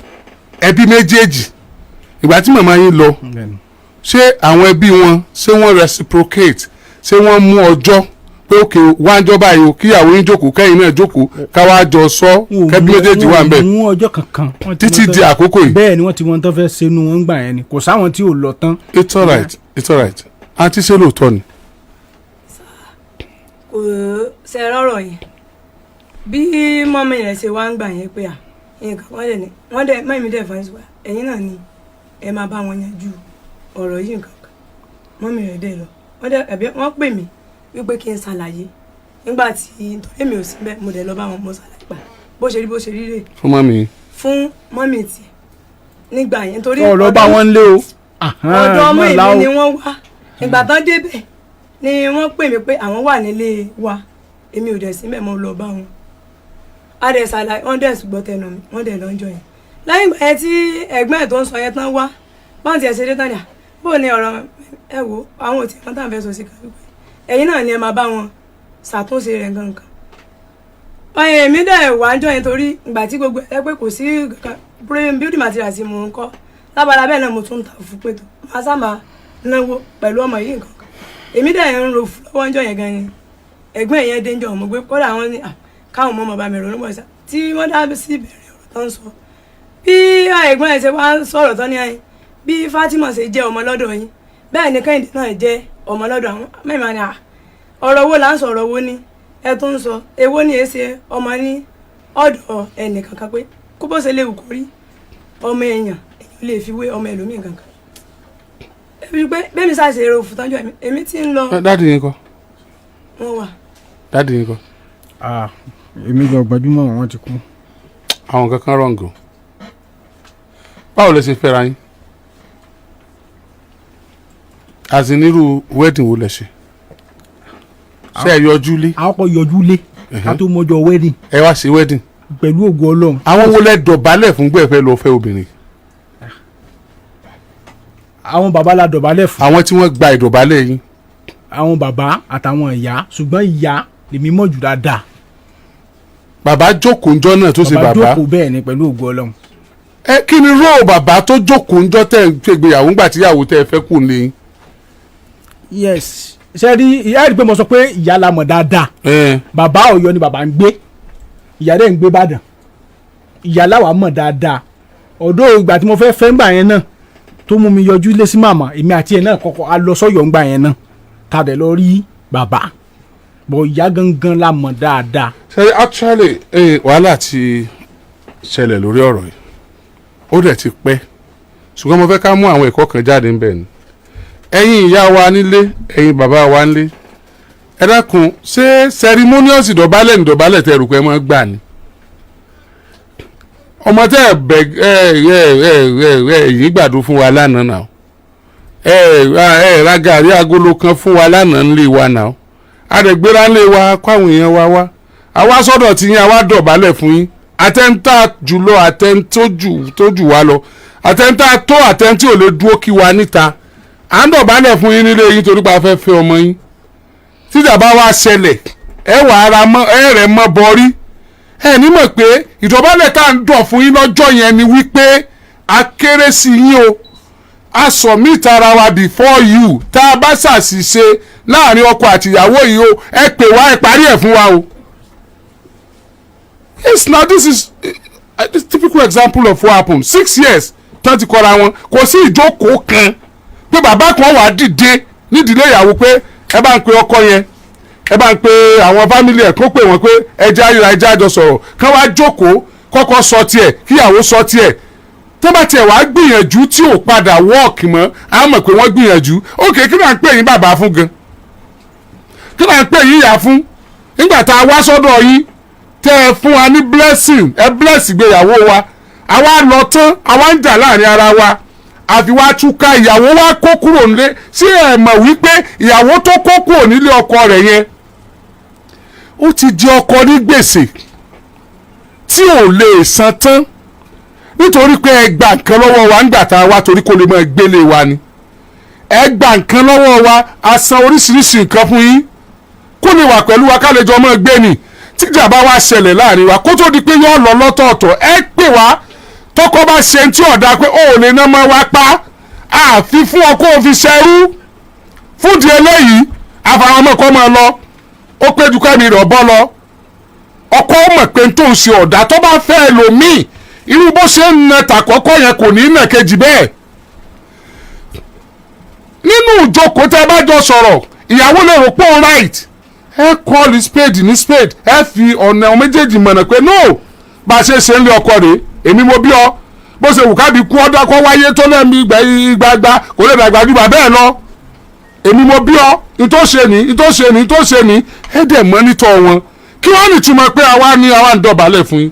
ẹbí méjèèjì ìgbà tí màmá yín lọ ṣé àwọn ẹbí wọn ṣé wọ́n reciprocate ṣé wọ́n mú ọjọ́ pé òkè wájọ́ báyìí o kíyàwó yín jókòó kẹ́yìn náà jókòó káwá jọ sọ kẹ́bí méjèèjì wà ń bẹ̀. mú ọjọ́ kankan. títí di àkókò yìí. bẹ́ẹ̀ ni wọ́n ti wọ́n tán fẹ́ ṣe inú wọn gbà yẹn ni kò sáwọn tí ò lọ tán. it's alright àǹtí ṣé lóòótọ́ ni. kò ṣe rọrọ yẹn bí mọ́mí rẹ̀ ṣe wá ń gbà yẹn pé à nǹkan wọ́n dẹ̀ mẹ́mí dẹ̀ fún ẹ̀sùn ẹ̀yìn náà ni ẹ máa bá wọn yanjú ọ̀rọ̀ yìí nǹkan kan mọ́mí rẹ̀ dẹ̀ lọ wọ́n pè mí wípé kí n ṣàlàyé nígbà tí nítorí mi ò sí bẹ́ẹ̀ mo dẹ̀ lọ bá wọn mo ṣàlàyé pa bó ṣe rí rè. fún mọ́mí tiẹ̀ nígbà yẹn torí ọ̀rọ̀ bá wọn lé o. ọ̀dọ̀ ọmọ èmi ni wọ́n wá ìgbà tán débẹ̀ ni wọ́n pè mí pé àwọn wà nílé wa èmi ò dẹ̀ sí bẹ́ẹ̀ mo lọ bá wọn adẹ̀ ṣàlàyé wọ́n dẹ̀ gbọ́ tẹnu mi wọ́n dẹ̀ lọ́jọ́ yẹn lẹ́yìn ìgbà yẹn tí ẹ̀gbọ́n ẹ̀ tó ń sọ yẹn tán wá báwọn ti ẹ̀ ṣe dé tán ni bó ni ọ̀rọ̀ ẹ wo àwọn òtí wọn tàn fẹ́ sọ sí kan wípé ẹ̀yin náà ni ẹ máa bá wọn ṣàtúnṣe rẹ̀ gangan èmi dẹ̀ wá ń jọ yẹn torí ìgbà tí gbogbo ẹ pé kò sí building material tí mò ń kọ́ lábala bẹ́ẹ̀ náà mo tún ń ta fún pé tó máa sábà náwó pẹ̀lú ọmọ yìí nǹkan kan èmi dẹ̀ ń ro lọ́wọ́ ń jọ yẹn gan ni ẹ̀gbọ́n yẹn dé ń jọ ọmọ gbé kọ́dà wọn ní káwọn ọmọ ọmọ bá mi ronú bọ̀ ṣá tí wọ́n dá sí ìbẹ̀rẹ̀ ọ̀rọ̀ tó ń sọ bí ẹ̀gbọ́n yẹn ṣe wá ń sọ̀rọ̀ tán ní ayé bí Fatima ṣe jẹ́ ọmọ lọ́dọ̀ yín bẹ́ẹ̀ ni Kẹ́hìndé náà jẹ́ ọmọ lọ́dọ̀ àwọn mẹ́rin ni ọ̀rọ̀ wo là ń sọ ọ̀rọ̀ wo ni ẹ tó ń sọ èwo ni èsì ọmọ ní ọ̀dọ̀ ẹnì kankan pé kó bó ṣe léwu kó rí ọmọ èèyàn lè fi wé ọmọ ẹlòmíì kankan ebi pé bẹ́ẹ̀ mi ṣàṣe èrò òfútánjọ́ èmi tí ń lọ. dáàdì yín kọ́. wọ́n wà. dáàdì yín kọ́. èmi gan gbajúmọ̀ wọn ti kú. àwọn kankan rọǹgò báwo lẹ ṣe fẹ́ra yín àzìnírú wedding wo lẹ ṣe ṣe ẹ yọjú lé. àwọn kan yọjú lé ká tó mọjọ wedding. ẹ wá sí wedding. pẹ̀lú ògo Ọlọ́run. àwọn wo lẹ dọ̀bálẹ̀ fún gbẹ̀fẹ́ lọ fẹ́ obìnrin. àwọn bàbá la dọ̀bálẹ̀ fún. àwọn tí wọ́n gba ìdọ̀bálẹ̀ yín. àwọn bàbá àtàwọn ìyá ṣùgbọ́n ìyá lèmi mọ̀ jù dáadáa. bàbá jókòó ńjọ́ náà tó ṣe bàbá. bàbá jókòó bẹ́ẹ̀ ni pẹ̀lú ògo Ọlọ́run. ẹ kí ni róò bàbá tó jókòó ńjọ́ tẹ̀ ń ṣègbéyàwó ńgbà tíyàwó tẹ́ ẹ fẹ́ kù ní. yes ṣe rí ìyá rí pé mo sọ pé ìyá la mọ̀ dáadáa. bàbá Ọ̀yọ́ ni bàbá ń gbé ìyá dẹ̀ ń gbé Ìbàdàn ìyá làwa mọ̀ dáadáa ọ̀dọ̀ ìgbà tí mo fẹ́ ńgbà yẹn náà tó mú mi yọjú lé sí màmá èmi àti ẹ̀ náà kọ́kọ́ a lọ sọ́yọ̀ ńgbà yẹn náà ká dẹ̀ lọ rí bàbá bọ̀ ìyá gangan la mọ̀ dáadáa. ṣe actually wàhálà ti ṣẹlẹ̀ lórí ọ̀rọ̀ yìí ó dẹ̀ ti pẹ́ ṣùgbọ́n mo fẹ́ ká mú àwọn ẹ̀kọ́ kan jáde ńbẹ̀ ni ẹ̀yin ìyá wa nílé ẹ̀yin bàbá wa nílé ẹ dákun ṣé ceremonious ìdọ̀bálẹ̀ ìdọ̀bálẹ̀ tẹ rò pé wọ́n gbà ni ọmọ tẹ yìí gbàdúrà fún wa lánàá náà ra gàrí agolo kan fún wa lánàá ńlé wa náà àdẹ̀gbéra ńlé wa kó àwọn èèyàn wa wá àwa sọ́dọ̀ tí yín àwa dọ̀bálẹ̀ fún yín àtẹ̀ntà jùlọ àtẹ̀ntójú wa lọ àtẹ̀ntà tó àtẹ̀ntì ò lè dúró kí wa níta à ń dọ̀bálẹ̀ fún yín nílé yín torí pé a fẹ́ fẹ́ ọmọ yín tíjà bá wá ṣẹlẹ̀ ẹ wà ara mọ́ ẹ rẹ̀ mọ́ bọ́rí ẹ ní mọ̀ pé ìdọ̀bálẹ̀ tá à ń dọ̀ fún yín lọ́jọ́ yẹn ni wípé a kéré sí yín o a submit ara wa before you tá a bá ṣàṣìṣe láàrin ọkọ àtìyàwó yìí o ẹ pè wá ẹ parí ẹ̀ fún wa o. yes now this is a typical example of what happened 6 years tán ti kọ́ra wọn kò sí ìjókòó kan pé bàbá kan wà dìde nídìílé ìyàwó pé ẹ bá ń pe ọkọ yẹn ẹ bá ń pe àwọn fámìlì ẹ̀ kó pè wọ́n pé ẹja ayọ̀ ẹja àjọ sọ̀rọ̀ kán wá jókòó kọ́kọ́ sọ tiẹ̀ kíyàwó sọ tiẹ̀ tó bá tiẹ̀ wá gbìyànjú tí ò padà wọ́ọ̀kì mọ́ á mọ̀ pé wọ́n gbìyànjú ókè kí náà ń pè yín bàbá fún gan kí náà ń pè yín ìyá fún nígbà tá a wá sọ́dọ̀ yín tẹ́ ẹ fún wa ní blessing ẹ bless ìgbéyàwó wa àwa lọ tán àwa ń jà láàrin ara wa àfi wá túká ìyàwó wa kó kúrò nílé sí ẹ mọ̀ wípé ìyàwó tó kó kúrò nílé ọkọ rẹ̀ yẹn ó ti di ọkọ ní gbèsè tí ò lè san tán nítorí pé ẹ gba nǹkan lọ́wọ́ wa ńgbà tá a wá torí kó lè mọ gbélé wa ni ẹ gba nǹkan lọ́wọ́ wa a san oríṣiríṣi nǹkan fún yín kó lè wà pẹ̀lú wa ká lè jọ mọ́ gbé ni tíjà bá wá ṣẹlẹ̀ láàrin wa kó tó di pé yóò lọ lọ́tọ̀ọ̀tọ̀ ẹ pè wá tọkọ bá ṣe tí ọ̀dà pé ó lè ná mọ́ wá pa àfi fún ọ kó o fi ṣẹrú fúndì eléyìí àfàwọn ọmọ kan máa lọ ó pé dùkọ́ mi rọ̀ bọ́ lọ ọkọ mọ̀ pé tó ń ṣe ọ̀dà tó bá fẹ́ lòmíì irú bó ṣe ń na tàkọ́kọ́ yẹn kò ní í nà kejì bẹ́ẹ̀ nínú ìjókòó tẹ́ bá jọ sọ̀rọ̀ ìyàwó lè rò pé ó right ẹ call spade ní spade ẹ fi ọ̀nà méjèèjì mọ̀nà pé no bá a ṣe ń lé ọkọ rèé èmi mo bí ọ bó ṣe wù kábi kú ọdọ kọ wáyé tó lẹ́mí gbagba kò lè dàgbà jù bàbá ẹ̀ lọ èmi mo bí ọ ìtòṣe ní ẹ dẹ̀ mọ́nítọ̀ wọn kí wọ́n ní túmọ̀ pé àwa ń dọ̀bálẹ̀ fún yín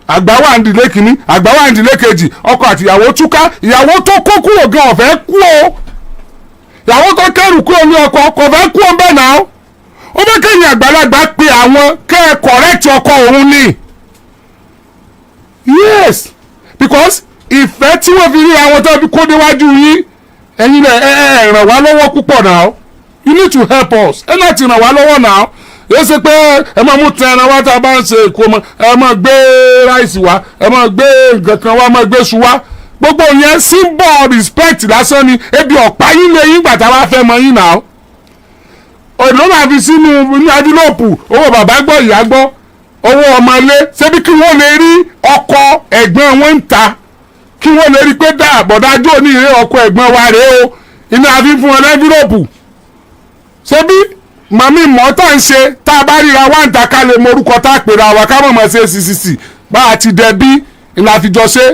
àgbà wà ń dilé kínní àgbà wà ń dilé kejì ọkọ àti ìyàwó túká ìyàwó tó kó kúrò gan ọ̀fẹ́ kú o ìyàwó tó kẹrù kúrò ní ọkọ kò fẹ́ kú ọ̀bẹ náà ó fẹ́ kẹ́yìn àgbàlagbà pé àwọn kẹ́ ẹ kọ̀rẹ́tì ọkọ òun ni yes because ìfẹ́ tí wọ́n fi rí àwọn tó kó déwájú yín ẹ̀yin ẹ̀ ràn wá lọ́wọ́ púpọ̀ náà you need to help us ẹ̀ náà ti ràn wá lọ́wọ́ náà yóò ṣe pé ẹ máa mú tẹran wá tá a bá ń ṣe ìkómọ ẹ máa gbé ráìsì wá ẹ máa gbé nǹkan kan wá máa gbé ṣu wá gbogbo yẹn symbol respect lásán ni ebi ọ̀pá yín lè yín gbàtà wá fẹ́ mọ yín náà òdò máa fi sínú adúlọ́pù owó bàbá gbọ́ ìyá gbọ́ owó ọmọ ilé ṣebí kí wọ́n lè rí ọkọ ẹ̀gbọ́n wọn ń ta kí wọ́n lè rí pé dá àbọ̀dájọ́ ní ìrẹ́ ọkọ ẹ̀gbọ́n wa rèé o iná àfi fún wọn lẹ́fílọ́pù ṣebí màmí mọ́tà ń ṣe tá a bá ríra wá ń ta ká lè mọ orúkọ tá a pèrè àwa ká mọ̀ mọ́ ṣe sísìsì bá a ti dẹ̀ bí ìlà àfijọ́ ṣe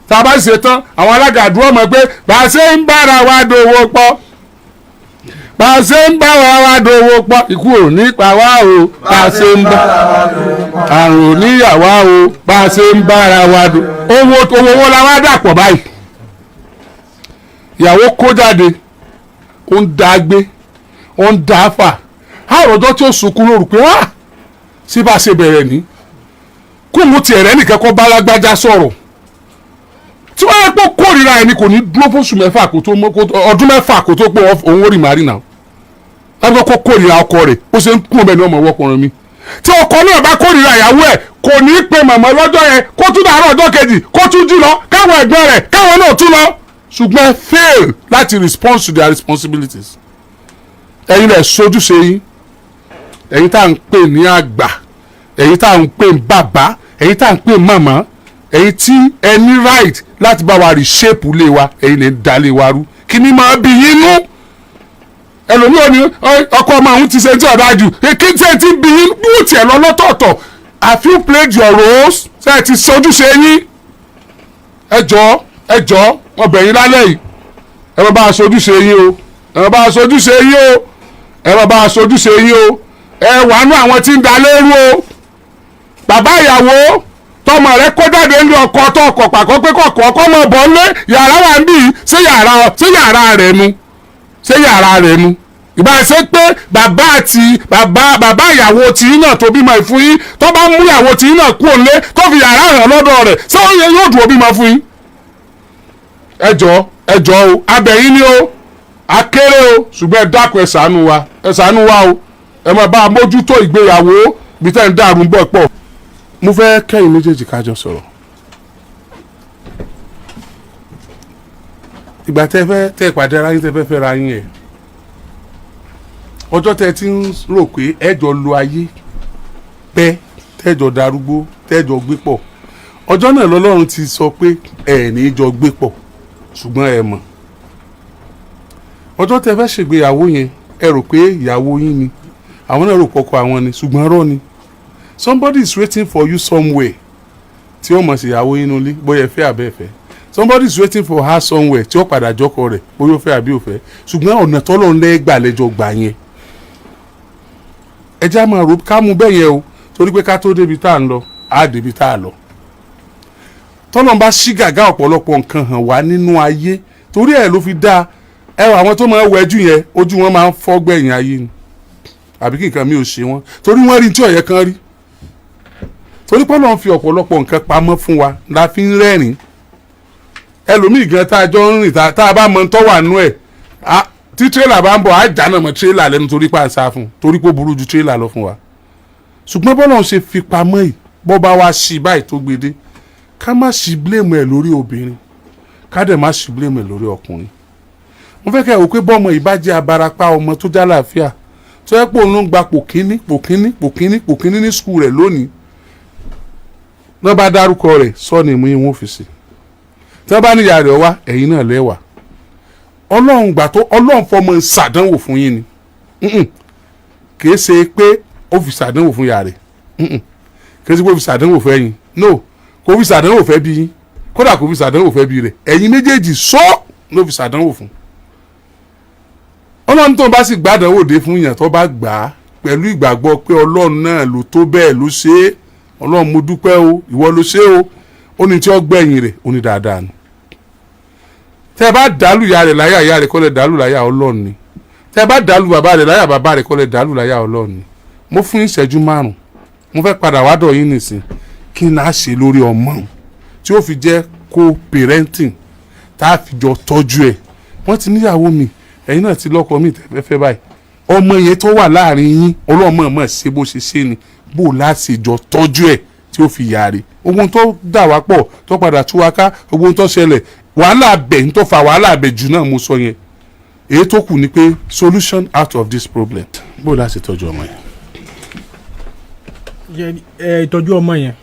tá a bá ṣe tán àwọn alága àdúrà mọ̀ pé bá a ṣe ń bára wa dòwò pọ̀ bá a ṣe ń bára wa dòwò pọ̀ ikú ò ní pa wá o bá a ṣe ń bá àrùn níyàwó o bá a ṣe ń bára wa dò owó la wá dàpọ̀ báyìí ìyàwó kó jáde ó ń dá gbé ó ń dá fà àròjọ tí ó sunkún lóru pé sí bá a ṣe bẹ̀rẹ̀ ní kó mú tiẹ̀ rẹ́ nìkan kó bá lágbájá sọ̀rọ̀ tí wọ́n yẹ pé kórìíra ẹni kò ní dúró fóṣù mẹ́fà kó tó ọdún mẹ́fà kó tó pé òun ó rì márì náà lábẹ́ kó kórìíra ọkọ rẹ̀ ó ṣe ń kún ọbẹ̀ ní ọmọ ọwọ́kùnrin mi tí ọkọ náà bá kórìíra ìyàwó ẹ̀ kò ní í pe màmá lọ́jọ́ yẹn kó tún dàárọ̀ ọjọ́ kejì kó tún jí lọ káwọn ẹ̀gbọ́n rẹ̀ káwọn náà tún lọ ṣùgbọ́n fail láti respond to their responsibilities ẹ̀yin lẹ̀ sojúṣe yín ẹ̀yin tá à ń pè ní àgbà ẹ̀yin tá à ń pè ní bàbá ẹ̀yin tá à ń pè ní màmá ẹ̀yin tí ẹ ní right láti bá wa reshape ilé wa ẹ̀yin lè dá lé wa rú kí ni máa bí yín nú ẹlòmíràn ni ọkọ ọmọ àwọn ti ṣe tí ọ̀dà jù kí tí ẹ ti bí yín bú tiẹ̀ lọ lọ́tọ̀ọ̀tọ̀ have you played your roles ṣe ẹ ti sojúṣe yín ẹ jọ̀ọ́ ọbẹ̀ yín lálẹ́ yìí ẹ bá bá a sojúṣe yín o ẹ bá bá a sojúṣe yín o ẹ bá bá a sojúṣe yín o ẹ wà nú àwọn tí ń da lérú o bàbá ìyàwó tọmọ rẹ kó jáde ní ọkọ tó ọkọ pàkó pé kọkọ ọkọ mọ bọ ńlé yàrá wà ń bì í ṣé yàrá rẹ nu ìbá ṣe pé bàbá ìyàwó tí náà tó bímọ ìfún yín tó bá mú ìyàwó tí náà kú òǹlé tó fi yàrá hàn lọ́dọ̀ rẹ̀ ṣé ó yẹ yóò dùn ó bímọ fún yín. ẹ jọ̀ọ́ o abẹ̀yìn ni o akéré o ṣùgbọ́n ẹ dákun ẹ ṣàánú wa o ẹ máa bá a mójútó ìgbéyàwó bí tẹ́ ń dàrú ń bọ̀ pọ̀. mo fẹ́ kẹ́yìn méjèèjì kájọ sọ̀rọ̀ ìgbà tẹ́ ìpàdé ara yín tẹ́ fẹ́ fẹ́ ra yín ẹ̀ ọjọ́ tẹ́ ti ń rò pé ẹjọ́ lo ayé pẹ́ tẹ́jọ́ darúgbó tẹ́jọ́ gbé pọ̀ ọjọ́ náà lọ́lọ́run ti sọ pé ẹ̀ ní í jọ gbé pọ̀ ṣùgbọ́n ẹ mọ̀ ọjọ́ tẹ́ fẹ́ ṣègbéyàwó yẹn ẹ rò pé ìyàwó yín ni àwọn náà rò pọ̀kọ àwọn ni ṣùgbọ́n rọ́ ni somebody is waiting for you somewhere tí ó mọ̀ sí ìyàwó yín nulẹ̀ bóyá ẹ fẹ́ àbẹ́ fẹ́ somebody is waiting for her somewhere tí ó padà jọkọ rẹ̀ bóyá ó fẹ́ àbí ó fẹ́ ṣùgbọ́n ọ̀nà tọ́lọ́run lẹ́gbàá lẹ́jọ́ gbà yẹn ẹ já máa rò ká mú bẹ́ẹ̀ yẹn o torí pé ká tó débi tá à ń lọ á débi tá à lọ tọ́lọ́run bá ṣí gàgá ọ̀pọ̀lọpọ̀ nǹkan hàn wá nínú ayé torí ẹ̀ ló fi dá ẹwà àwọn tó máa ń wẹjú yẹn ojú wọn máa ń fọ́ gbẹ̀yìn ayé ni àbí kí nǹkan mi ò ṣe wọn torí wọ́n rí tí ọ̀yẹ́ kan rí torí pé Ọlọ́run fi ọ̀pọ̀lọpọ̀ nǹkan pamọ́ fún wa la fi ń rẹ́rìn ẹlòmíì gan tá a jọ ń rìn tá a bá mọ tó wà nú ẹ̀ tí tírélà bá ń bọ̀ á jáná mọ́ tírélà lẹ́nu torí pé à ń sá fún torí pé ó burú ju tírélà lọ fún wa ṣùgbọ́n bọ́lọ́run ṣe fi pamọ́ yìí bọ́ bá wa ṣì báyìí tó gbede ká má ṣì blame ẹ̀ lórí obìnrin ká dẹ̀ má ṣì blame ẹ̀ lórí ọkùnrin mo fẹ́ kẹ́ ẹ̀ wò pé bọ́ọ̀mọ yìí bá jẹ́ abarapá ọmọ tó já láàfíà tó yẹ pé òun ló ń gba pò kíní ní skul rẹ̀ lónìí náà bá dárúkọ rẹ̀ sọ́ọ̀nì mú yín wọ́n fi sí tí wọ́n bá níyà rẹ̀ wá ẹ̀yin náà lẹ́wà ọlọ́run gbà tó ọlọ́run fọmọ ṣàdánwò fún yín ni kìí ṣe pé ó fi ṣàdánwò fún yàrá kìí ṣe pé ó fi ṣàdánwò fẹ́ yín no kò fi ṣàdánwò fẹ́ bí yín kódà kò fi ṣàdánwò fẹ́ bí rẹ̀ ẹ̀yin méjèèjì ló fi ṣàdánwò fún ọlọ́run tó bá sì gbàdánwò dé fún yàn tó bá gbà á pẹ̀lú ìgbàgbọ́ pé ọlọ́run náà ló tó bẹ́ẹ̀ ló ṣe é ọlọ́run mo dúpẹ́ o ìwọ ló ṣe o ó ní tí ó gbẹ̀yìn rẹ̀ ó ní dáadáa ni tẹ́ bá dàlú ìyá rẹ̀ láyà ìyá rẹ̀ kọ́ lẹ̀ dàlú láyà ọlọ́run ni tẹ́ bá dàlú bàbá rẹ̀ láyà bàbá rẹ̀ kọ́ lẹ̀ dàlú láyà ọlọ́run ni mo fún ìṣẹ́jú 5 mo fẹ́ padà wádọ̀ yín nìsín kí n á ṣe lórí ọmọ tí ó fi jẹ́ co-parenting tá a fi jọ tọ́jú ẹ̀ wọ́n ti níyàwó mi ẹ̀yin náà ti lọ́kọ mi tẹ̀fẹ́fẹ́ báyìí ọmọ yẹn tó wà láàrin yín ọlọ́mọ mọ̀ ṣe bó ṣe ṣe ni bó láti jọ tọ́jú ẹ̀ tí ó fi yàrá ogun tó dà wá pọ̀ tó padà tú wa ká ogun tó ṣẹlẹ̀ wàhálà abẹ ń tó fa wàhálà abẹ jù náà mo sọ yẹn èyí tó kù ni pé solution out of this problem bó láti tọ́jú ọmọ yẹn. ìtọ́jú ọmọ yẹn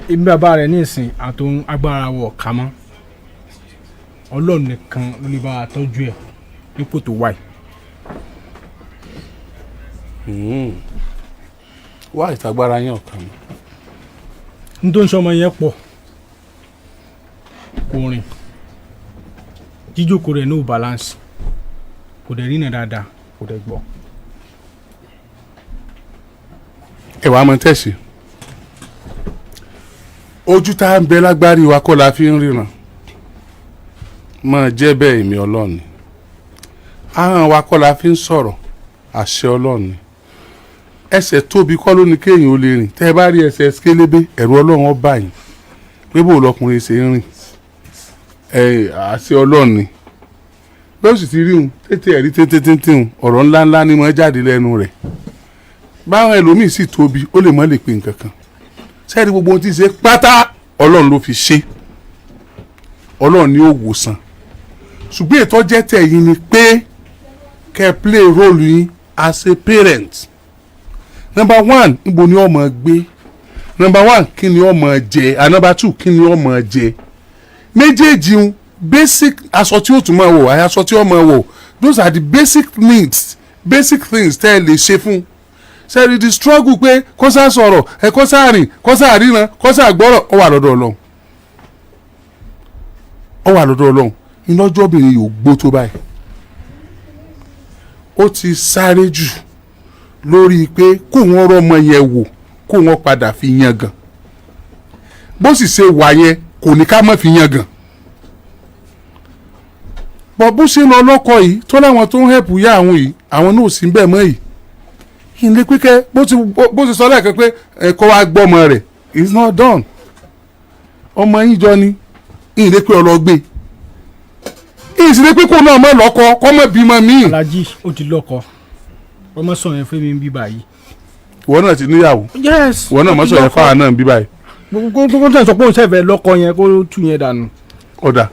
ibi bàbá rẹ̀ ní ìsìn àtòun agbára wọ̀ ká mọ́ ọlọ́run nìkan ló lè bá a tọ́jú ẹ̀ nípò tó wáyé. wá ìtagbára yẹn ọ̀kan mi. n tó ń sọ ọmọ yẹn pọ̀ kò rìn jíjókòó rẹ̀ ní ò balance kò dẹ̀ rìnà dáadáa kò dẹ̀ gbọ́. ẹ wàá mọ tẹ̀sí ojú tá à ń bẹ lágbárí wa kọ́ la fi ń ríran máa jẹ́ bẹ́ẹ̀ ìmí ọlọ́ọ̀ni ahọ́n wa kọ́ la fi ń sọ̀rọ̀ àṣẹ ọlọ́ọ̀ni ẹsẹ̀ tóbi kọ́ ló ní kéèyàn ó lè rìn tẹ́ ẹ bá rí ẹsẹ̀ kélébé ẹ̀rù ọlọ́run ó bá yín pé bó lọkùnrin ṣe ń rìn àṣẹ ọlọ́ọ̀ni bẹ́ẹ̀ sì ti rí un tètè ẹ̀rí tètè ọ̀rọ̀ ńláńlá ni mo jáde lẹ́nu rẹ̀ báwọn ẹlòmíì sì tóbi ó lè mọ́ lè pe nǹkan kan sẹ́ẹ̀rí gbogbo ohun tí ń ṣe pátá ọlọ́run ló fi ṣe ọlọ́run ni ó wòsàn ṣùgbọ́n ètò jẹ́ tẹ̀yìn ni pé kẹ́ play role yín as a parent. Number one níbo ni ọmọ gbé number one kí ni ọmọ jẹ and number two kí ni ọmọ jẹ méjèèjì basic aṣọ tí ó tún máa wọ̀ aṣọ tí ó máa wọ̀ those are the basic needs basic things tẹ́ ẹ lè ṣe fún sẹ́ẹ̀rì the struggle pé kọ́sà sọ̀rọ̀ ẹ̀ kọ́sà rìn kọ́sà ríran kọ́sà gbọ́rọ̀ ó wà lọ́dọ̀ ọlọ́run ó wà lọ́dọ̀ ọlọ́run ìlọ́jọ́bìnrin yóò gbó tó báyìí ó ti sáré jù lórí pé kó wọn rọmọ yẹn wò kó wọn padà fi yangàn bó sì ṣe wà yẹn kò ní ká má fi yangàn bọ́ bó ṣe lọ lọ́kọ yìí tó láwọn tó ń hẹ̀pù yá àwọn yìí àwọn náà sì ń bẹ̀ mọ́ yìí ìlé pípẹ́ bó ti sọ lẹ́ẹ̀kan pé ẹ̀kọ́ wa gbọ́mọ rẹ̀ it's not done ọmọ yín jọ ni ìlé pé ọlọ́gbé ìsìlẹ̀ pé kó náà mọ̀ lọ́kọ kọ́ mọ̀ bímọ míì. Alhaji ó ti lọ́kọ ọmọ sọ yẹn fún mi ń bí báyìí. ìwọ náà ti níyàwó. yes ìwọ náà mọ̀ sọ yẹn fáwọn náà ń bí báyìí. gbogbo tó ń sọ pé òun ṣẹ̀fẹ̀ lọ́kọ yẹn kó tú yẹn dànù. ọ̀dà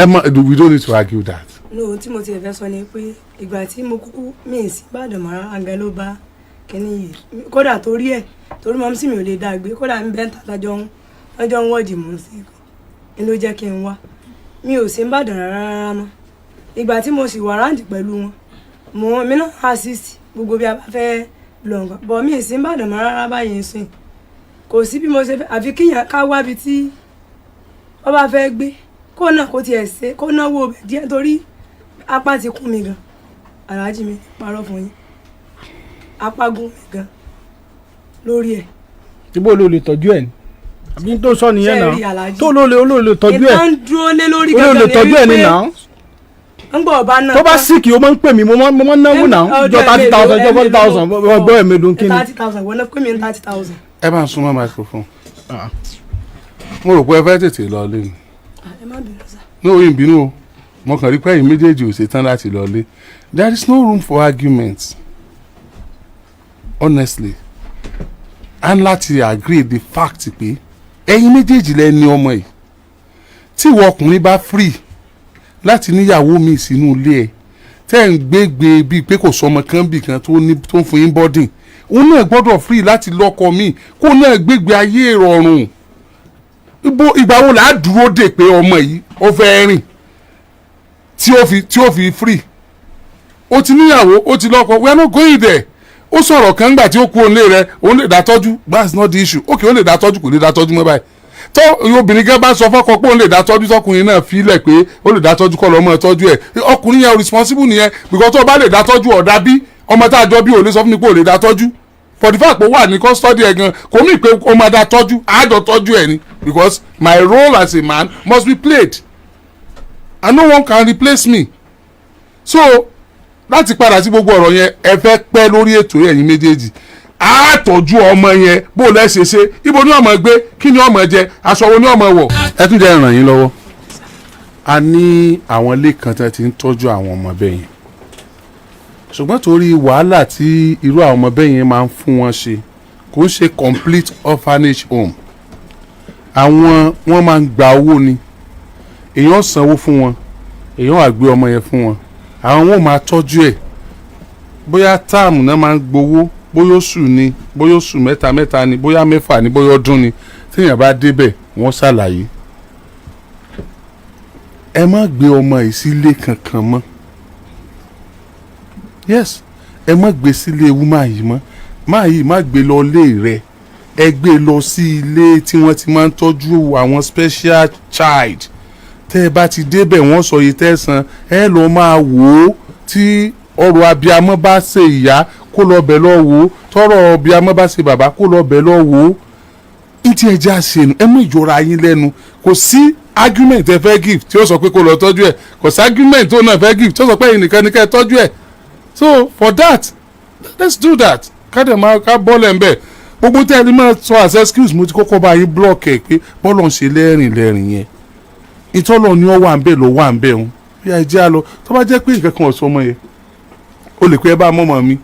ẹ mọ we don't need to argue that. no tí mo ti fẹ́ sọ ni pé ìgbà tí mo kúkú mí sí Ìbàdàn mọ́ra àga ló bá kẹ́ni yìí kódà torí mọ́ sí mi ò lè dá gbé kódà ń bẹ́ẹ̀ tàtàjọ́ ń wọ́ọ̀dì mọ́ sí i ló jẹ́ kí n wá mi ò sí Ìbàdàn rárá mọ́ ìgbà tí mo sì wà ráǹdì pẹ̀lú wọn mi náà assist gbogbo bí a bá fẹ́ lọ nǹkan bọ̀ mi ì sí Ìbàdàn mọ́ rárá báyìí ń sìn kò sí bí mo ṣe fẹ́ àfi kíyàn ká wábi tí wọ́n bá fẹ́ gbé kó náà kó tiẹ̀ ṣe kó náwó bẹ̀ díẹ̀ torí apá ti kún mi gan Alhaji mi parọ́ fún yín apá gún mi gan lórí ẹ̀. ibo ló lè tọ́jú ẹ̀ ni àbí tó sọ nìyẹn náà tó ló lè tọ́jú ẹ̀ ìtàn dúró lé lórí ó lè tọ́jú ẹ̀ ní náà ń gbọ́ ọba náà tó bá síkì ó máa ń pè mí mo máa ń náwó náà jọ 30,000 jọ 40,000 gbọ́ ẹ̀mí dùn kí ni. 30,000 wọ́n náà pè mí ní 30,000. ẹ bá ń súnmọ́ microphone mo rò pé ẹ fẹ́ tètè lọ lé ni. ẹ má bínú sá. ní oyin bínú o mo kàn rí pé ẹ̀yin méjèèjì ò ṣetán láti lọ lé there is no room for argument honestly and láti agree the fact pé ẹ̀yin méjèèjì lẹ ní ọmọ yìí tí ìwọ ọkùnrin bá free láti níyàwó mi sínú ilé ẹ tẹ́ ń gbégbé bíi pé kò sọmọ kan bì kan tó ń fún yín bọ́dìn òun náà gbọ́dọ̀ free láti lọ́kọ mi kó náà gbégbé ayé ìrọ̀rùn ìgbà wo là á dúró dè pé ọmọ yìí ó fẹ́ rìn tí ó fi free ó ti níyàwó ó ti lọ́kọ we are not going there ó sọ̀rọ̀ kan gbà tí ó kú òǹlé rẹ̀ òun lè dá tọ́jú that's not the issue okay ó lè dá tọ́jú kò lè dá tọ́jú mọ́ báyìí tó obìnrin gẹ́gẹ́ bá sọ fọ́kọ pé òun lè dá tọ́jú tọkùnrin náà fílẹ̀ pé ó lè dá tọ́jú kọ́ lọ́mọ tọ́jú ẹ̀ ọkùnrin yẹn responsible nìyẹn because tó bá lè dá tọ́jú ọ̀dà bí ọmọ tá a jọ bí ò lè sọ fún mi pé ò lè dá tọ́jú for the fact pé ó wà ní custody ẹ̀ gan kò mí pé ó máa dá tọ́jú àjọ tọ́jú ẹ̀ ni because my role as a man must be played and no one can replace me so láti padà sí gbogbo ọ̀rọ̀ yẹn ẹ fẹ́ pẹ́ lórí ètò ẹ̀yin méjèèjì á tọ́jú ọmọ yẹn bó lẹ́sẹ̀ ṣe ibo ni ọmọ gbé kí ni ọmọ jẹ aṣọ wo ni ọmọ wọ̀. ẹ tún jẹ́ ràn yín lọ́wọ́ a ní àwọn ilé kan tí wọ́n ti ń tọ́jú àwọn ọmọ bẹ́ẹ̀ yẹn ṣùgbọ́n torí wàhálà tí irú àwọn ọmọ bẹ́ẹ̀ yẹn máa ń fún wọn ṣe kò ń ṣe complete orphanage home wọ́n máa ń gba owó ni èèyàn sanwó fún wọn èèyàn á gbé ọmọ yẹn fún wọn àwọn wọn máa tọ́jú ẹ̀ bóyá táàmù náà máa ń gbowó bóyá oṣù ni bóyá oṣù mẹ́ta ni bóyá mẹ́fà ni bóyá ọdún ni téèyàn bá débẹ̀ wọ́n ṣàlàyé ẹ má gbé ọmọ yìí sílé kankan mọ́ yes ẹ má gbé sílé wúmà yìí mọ́ máa yìí má gbé lọ lé rẹ ẹ gbé lọ sí ilé tí wọ́n ti máa ń tọ́jú àwọn special child tẹ́ ẹ bá ti débẹ̀ wọ́n sọ yìí tẹ́sán ẹ lọ máa wò ó tí ọ̀rọ̀ abiyamọ bá ṣe ìyá kó lọ bẹ̀ lọ wò ó tọ́rọ̀ abiyamọ bá ṣe bàbá kó lọ bẹ̀ lọ wò ó ìtì ẹja ṣe ẹ mú ìjọra yín lẹ́nu kò sí argument ẹ fẹ́ give tí ó sọ pé kó lọ tọ́jú ẹ̀ kò sí argument tó náà fẹ́ give tí ó sọ pé ẹ̀yin nìkan ni ká ẹ tọ́jú ẹ̀ so for that let's do that ká dẹ̀ máa ká bọ́ọ̀lù ẹ̀ ń bẹ̀ gbogbo tí ẹni máa sọ as excuse mo ti kọ́kọ́ bá yín block ẹ̀ pé bọ́ọ̀lù ń ṣe lẹ́rìn yẹn ìtọ́lọ̀ ni ó wà ń bẹ̀ ló wà ń bẹ̀ òun bí ẹ jẹ́ àlọ́ tó bá jẹ́ pé nǹkan kan ọ̀sọ́ ọmọ yẹn o lè pé ẹ bá mọ́mọ́ mi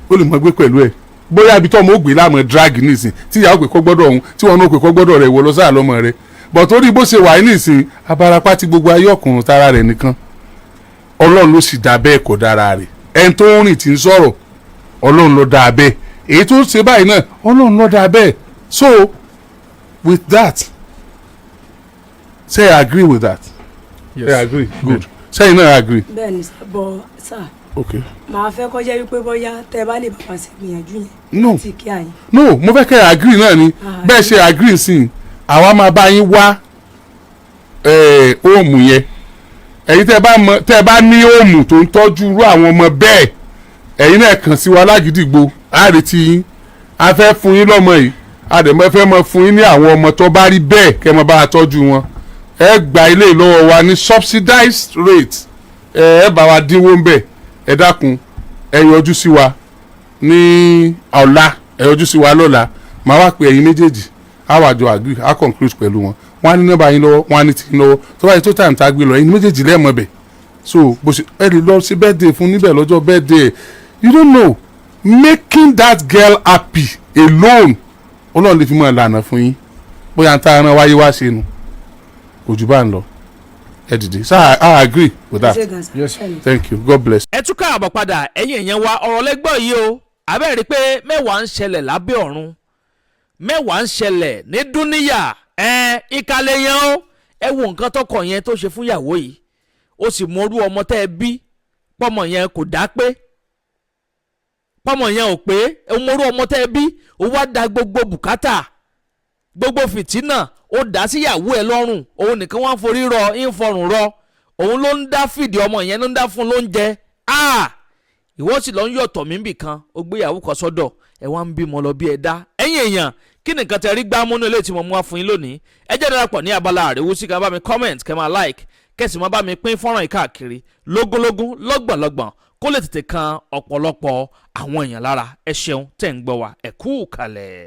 o lè mọ́ gbé pẹ̀lú ẹ̀ bóyá ibi tó ọmọ ó gbé láàmú drag nísìn tí ìyàwó pè kọ́ gbọ́dọ̀ òun tí wọn náà pè kọ́ gbọ́dọ̀ rẹ̀ wọ lọ sáà lọ́mọ rẹ̀ bọ̀ torí bó ṣe wà nísìn abarapá ti gbogbo ayé ọkùnrin tara rẹ̀ nìkan ọlọ́run ló sì dá bẹ́ẹ̀ kọ́ dára rẹ̀ ẹni tó ń rìn tí ń sọ̀rọ̀ ọlọ́run ló dá bẹ́ẹ̀ èyí tó ń ṣe báyìí náà ọlọ́run ló dá bẹ́ẹ̀ so with that say I agree with that. Yes. I agree good say you no agree. bẹ́ẹ̀ni bọ sá. okay. màá fẹ́ kọjá wípé bóyá tẹ́ ẹ bá lè bàbá sí gbìyànjú yẹn. no àti kí àyìn. no mo fẹ́ kẹ́ ẹ agree náà ni bẹ́ẹ̀ ṣe agree sí i àwa máa bá yín wá òòmù yẹn ẹ̀yin tẹ́ ẹ bá ní òòmù tó ń tọ́jú irú àwọn ọmọ bẹ́ẹ̀ ẹ̀yin náà kàn sí wa l'Agidigbo á retí yín a fẹ́ fún yín lọ́mọ yìí a dẹ̀ fẹ́ mọ fún yín ní àwọn ọmọ tó bá rí bẹ́ẹ̀ kẹ́ mọ bá a tọ́jú wọn ẹ gba ilé ìlọ́wọ́ wa ní subsidized rate ẹ bá wa dínwó ń bẹ̀ ẹ dákun ẹ yọjú sí wa ní ọ̀la ẹ yọjú sí wa lọ́la màá wá pè ẹ̀yin méjèèjì á wà jọ agree á conclude pẹ̀lú wọn wọn á ní nọ́mbà yín lọ́wọ́ wọn á ní tí yín lọ́wọ́ tó bá yẹ tó time tá a gbé lọ ẹ̀yin méjèèjì lẹ́ẹ̀mọ́ bẹ̀ so bó ṣe ẹ lè lọ sí birthday fún níbẹ̀ lọ́jọ́ birthday you don't know making that girl happy alone ọlọ́run lè fi mọ́ ẹ̀ lànà fún yín bóyá ń ta ẹran wáyé wá ṣe nu kò jù bá ń lọ ẹ dìde so I agree with that yes thank you God bless. ẹ tún káàbọ̀ padà ẹ̀yin èèyàn wa ọ̀rọ̀ lẹ́gbọ́ yìí o abẹ́rẹ́ pé mẹ́wàá ń ṣẹlẹ̀ lábẹ́ ọ̀run mẹ́wàá ń ṣẹlẹ̀ ní dúníyà ìkàlẹ̀ yẹn o ẹ wo nǹkan tọkọ yẹn tó ṣe fún ìyàwó yìí ó sì mọrú ọmọ tẹ́ ẹ bí pọ́mọ yẹn kò dá pé pọ́mọ yẹn ò pé ẹ mọrú ọmọ tẹ́ ẹ bí ó wá da gbogbo bùkátà gbogbo fìtínà ó dá síyàwó ẹ lọ́rùn òun nìkan wọ́n forí rọ ìfọrùn rọ òun ló ń dá fìdí ọmọ yẹn ló ń dá fún lóúnjẹ ìwọ sì lọ ń yọ̀tọ̀ mí bì kan ó gbéyàwó kan sọ́dọ̀ ẹ wá ń bímọ lọ bí ẹ dá ẹ̀yin èèyàn kí nìkan tẹ rí gbámúnú ilé tí mo mú wá fún yín lónìí ẹ jẹ́ darapọ̀ ní abala àríwú sí ká bá mi comment kẹ́ máa like kẹ́sì máa bá mi pín fọ́nrán yìí káàkiri lógúnlógún lọ́gbọ̀nlọ́gbọ̀n kó lè tètè kan ọ̀pọ̀lọpọ̀ àwọn èèyàn lára ẹ ṣeun tẹ̀ ń gbọ́ wa ẹ kú kalẹ̀.